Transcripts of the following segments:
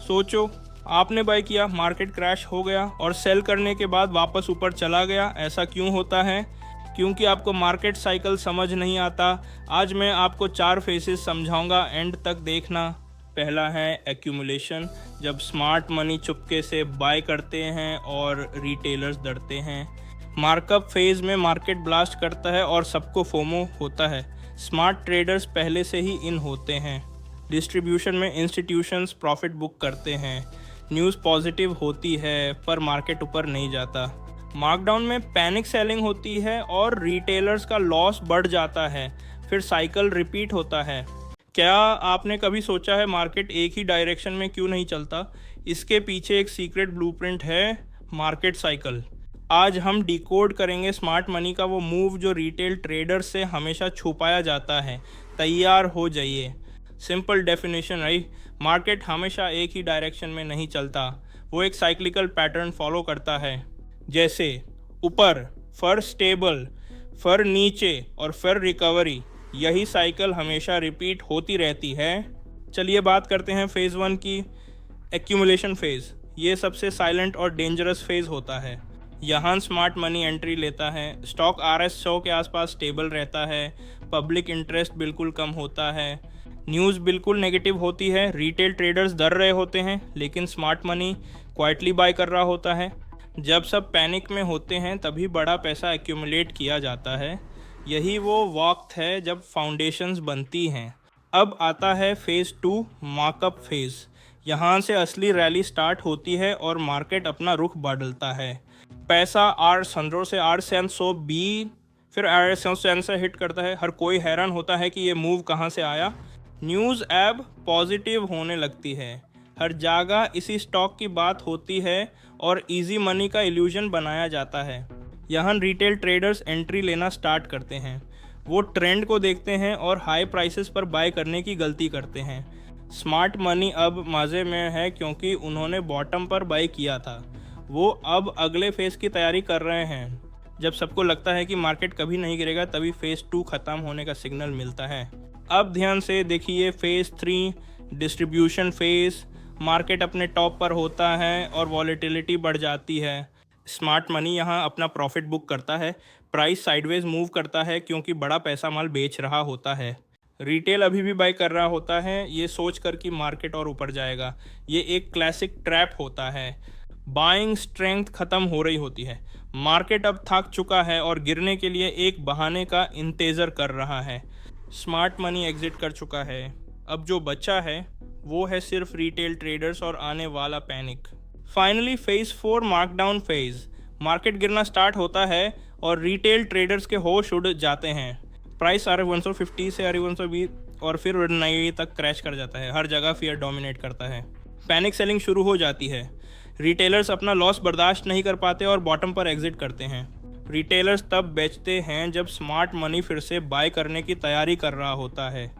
सोचो, आपने बाय किया, मार्केट क्रैश हो गया और सेल करने के बाद वापस ऊपर चला गया। ऐसा क्यों होता है? क्योंकि आपको मार्केट साइकिल समझ नहीं आता। आज मैं आपको 4 फेसेस समझाऊंगा, एंड तक देखना। पहला है एक्यूमुलेशन, जब स्मार्ट मनी चुपके से बाय करते हैं और रिटेलर्स डरते हैं। मार्कअप फेज में मार्केट ब्लास्ट करता है और सबको फोमो होता है। स्मार्ट ट्रेडर्स पहले से ही इन होते हैं। डिस्ट्रीब्यूशन में इंस्टीट्यूशंस प्रॉफिट बुक करते हैं। न्यूज़ पॉजिटिव होती है पर मार्केट ऊपर नहीं जाता। मार्कडाउन में पैनिक सेलिंग होती है और रिटेलर्स का लॉस बढ़ जाता है। फिर साइकिल रिपीट होता है। क्या आपने कभी सोचा है मार्केट एक ही डायरेक्शन में क्यों नहीं चलता? इसके पीछे एक सीक्रेट ब्लूप्रिंट है, मार्केट साइकिल। आज हम डिकोड करेंगे स्मार्ट मनी का वो मूव जो रिटेल ट्रेडर से हमेशा छुपाया जाता है। तैयार हो जाइए। सिंपल डेफिनेशन रही, मार्केट हमेशा एक ही डायरेक्शन में नहीं चलता, वो एक साइक्लिकल पैटर्न फॉलो करता है। जैसे ऊपर फिर स्टेबल, फिर नीचे और फिर रिकवरी। यही साइकिल हमेशा रिपीट होती रहती है। चलिए बात करते हैं फेज़ 1 की, एक्यूमुलेशन फेज़। ये सबसे साइलेंट और डेंजरस फेज़ होता है। यहाँ स्मार्ट मनी एंट्री लेता है। स्टॉक RS100 के आसपास स्टेबल रहता है। पब्लिक इंटरेस्ट बिल्कुल कम होता है। न्यूज़ बिल्कुल नेगेटिव होती है। रिटेल ट्रेडर्स डर रहे होते हैं लेकिन स्मार्ट मनी क्वाइटली बाय कर रहा होता है। जब सब पैनिक में होते हैं तभी बड़ा पैसा एक्यूमुलेट किया जाता है। यही वो वक्त है जब फाउंडेशंस बनती हैं। अब आता है फेज़ 2, मार्कअप फेज़। यहाँ से असली रैली स्टार्ट होती है और मार्केट अपना रुख बदलता है। पैसा R100 से R700B फिर R700 से हिट करता है। हर कोई हैरान होता है कि ये मूव कहाँ से आया। न्यूज़ ऐप पॉजिटिव होने लगती है। हर जगह इसी स्टॉक की बात होती है और इजी मनी का इल्यूजन बनाया जाता है। यहाँ रिटेल ट्रेडर्स एंट्री लेना स्टार्ट करते हैं। वो ट्रेंड को देखते हैं और हाई प्राइसेस पर बाय करने की गलती करते हैं। स्मार्ट मनी अब मज़े में है क्योंकि उन्होंने बॉटम पर बाय किया था। वो अब अगले फेज़ की तैयारी कर रहे हैं। जब सबको लगता है कि मार्केट कभी नहीं गिरेगा तभी फेज़ 2 ख़त्म होने का सिग्नल मिलता है। अब ध्यान से देखिए फेज़ 3, डिस्ट्रीब्यूशन फेज़। मार्केट अपने टॉप पर होता है और वॉलेटिलिटी बढ़ जाती है। स्मार्ट मनी यहाँ अपना प्रॉफिट बुक करता है। प्राइस साइडवेज मूव करता है क्योंकि बड़ा पैसा माल बेच रहा होता है। रिटेल अभी भी बाय कर रहा होता है, ये सोच कर कि मार्केट और ऊपर जाएगा। ये एक क्लासिक ट्रैप होता है। बाइंग स्ट्रेंथ ख़त्म हो रही होती है। मार्केट अब थक चुका है और गिरने के लिए एक बहाने का इंतज़ार कर रहा है। स्मार्ट मनी एग्जिट कर चुका है। अब जो बचा है वो है सिर्फ रिटेल ट्रेडर्स और आने वाला panic. Finally phase 4, markdown phase. Market गिरना स्टार्ट होता है और रिटेल ट्रेडर्स के होश उड़ जाते हैं। प्राइस RS150 से RS120 और फिर 90 तक क्रैश कर जाता है। हर जगह फियर डोमिनेट करता है। पैनिक सेलिंग शुरू हो जाती है। रिटेलर्स अपना लॉस बर्दाश्त नहीं कर पाते और बॉटम पर एग्जिट करते हैं। रिटेलर्स तब बेचते हैं जब स्मार्ट मनी फिर से बाय करने की तैयारी कर रहा होता है।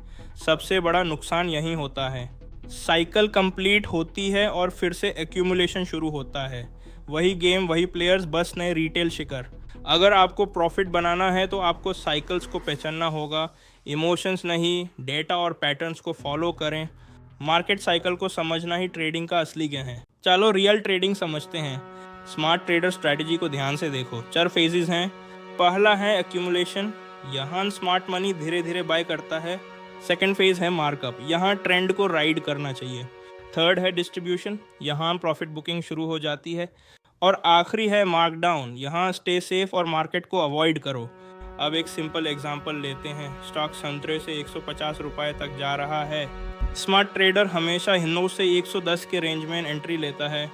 सबसे बड़ा नुकसान यही होता है। साइकिल कंप्लीट होती है और फिर से एक्यूमुलेशन शुरू होता है। वही गेम, वही प्लेयर्स, बस नए रिटेल शिकर। अगर आपको प्रॉफिट बनाना है तो आपको साइकिल्स को पहचानना होगा, इमोशंस नहीं। डेटा और पैटर्न्स को फॉलो करें। मार्केट साइकिल को समझना ही ट्रेडिंग का असली गेम है। चलो रियल ट्रेडिंग समझते हैं। स्मार्ट ट्रेडर स्ट्रैटेजी को ध्यान से देखो। 4 फेजेस हैं। पहला है एक्यूमुलेशन। यहाँ स्मार्ट मनी धीरे धीरे बाय करता है। सेकेंड फेज है मार्कअप। यहाँ ट्रेंड को राइड करना चाहिए। थर्ड है डिस्ट्रीब्यूशन। यहाँ प्रॉफिट बुकिंग शुरू हो जाती है। और आखिरी है मार्कडाउन। यहाँ स्टे सेफ और मार्केट को अवॉइड करो। अब एक सिंपल एग्जांपल लेते हैं। स्टॉक संतरे से 150 रुपये तक जा रहा है। स्मार्ट ट्रेडर हमेशा हिंदू से 110 के रेंज में एंट्री लेता है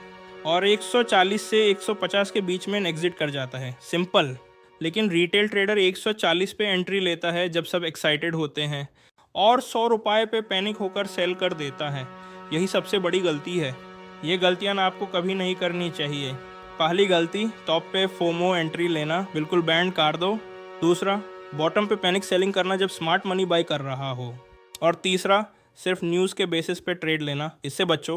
और 140 से 150 के बीच में एग्जिट कर जाता है। सिंपल। लेकिन रिटेल ट्रेडर 140 पे एंट्री लेता है जब सब एक्साइटेड होते हैं और 100 रुपये पे पैनिक होकर सेल कर देता है। यही सबसे बड़ी गलती है। ये गलतियाँ आपको कभी नहीं करनी चाहिए। पहली गलती, टॉप पे फोमो एंट्री लेना, बिल्कुल बैंड कर दो। दूसरा, बॉटम पे पैनिक सेलिंग करना जब स्मार्ट मनी बाय कर रहा हो। और तीसरा, सिर्फ न्यूज़ के बेसिस पे ट्रेड लेना, इससे बचो।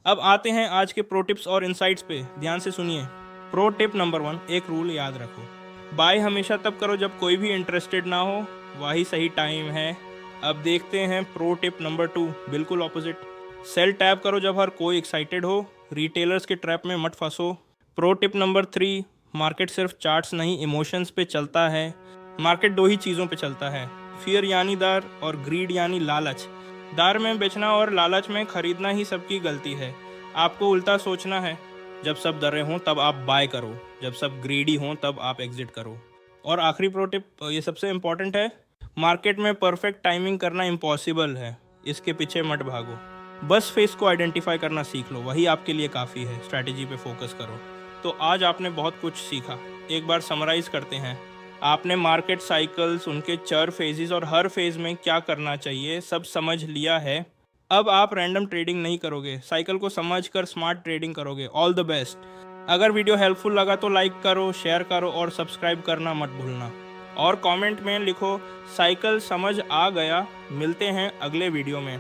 अब आते हैं आज के प्रो टिप्स और इनसाइट्स पे। ध्यान से सुनिए। प्रो टिप नंबर 1, एक रूल याद रखो। बाय हमेशा तब करो जब कोई भी इंटरेस्टेड ना हो, वही सही टाइम है। अब देखते हैं प्रो टिप नंबर 2, बिल्कुल ऑपोजिट। सेल टैप करो जब हर कोई एक्साइटेड हो। रिटेलर्स के ट्रैप में मत फंसो। प्रो टिप नंबर 3, मार्केट सिर्फ चार्ट्स नहीं इमोशंस पे चलता है। मार्केट 2 ही चीज़ों पे चलता है, फियर यानी डर और ग्रीड यानी लालच। डर में बेचना और लालच में खरीदना ही सबकी गलती है। आपको उल्टा सोचना है, जब सब डरे हों तब आप बाय करो, जब सब ग्रीडी हों तब आप एग्जिट करो। और आखिरी प्रो टिप, ये सबसे इम्पॉर्टेंट है, मार्केट में परफेक्ट टाइमिंग करना इम्पॉसिबल है, इसके पीछे मत भागो। बस फेस को आइडेंटिफाई करना सीख लो, वही आपके लिए काफ़ी है। स्ट्रैटेजी पे फोकस करो। तो आज आपने बहुत कुछ सीखा। एक बार समराइज करते हैं। आपने मार्केट साइकिल्स, उनके 4 फेजेस और हर फेज में क्या करना चाहिए सब समझ लिया है। अब आप रैंडम ट्रेडिंग नहीं करोगे, साइकिल को समझकर स्मार्ट ट्रेडिंग करोगे। All the best. अगर वीडियो हेल्पफुल लगा तो लाइक करो, शेयर करो और सब्सक्राइब करना मत भूलना। और कमेंट में लिखो साइकिल समझ आ गया। मिलते हैं अगले वीडियो में।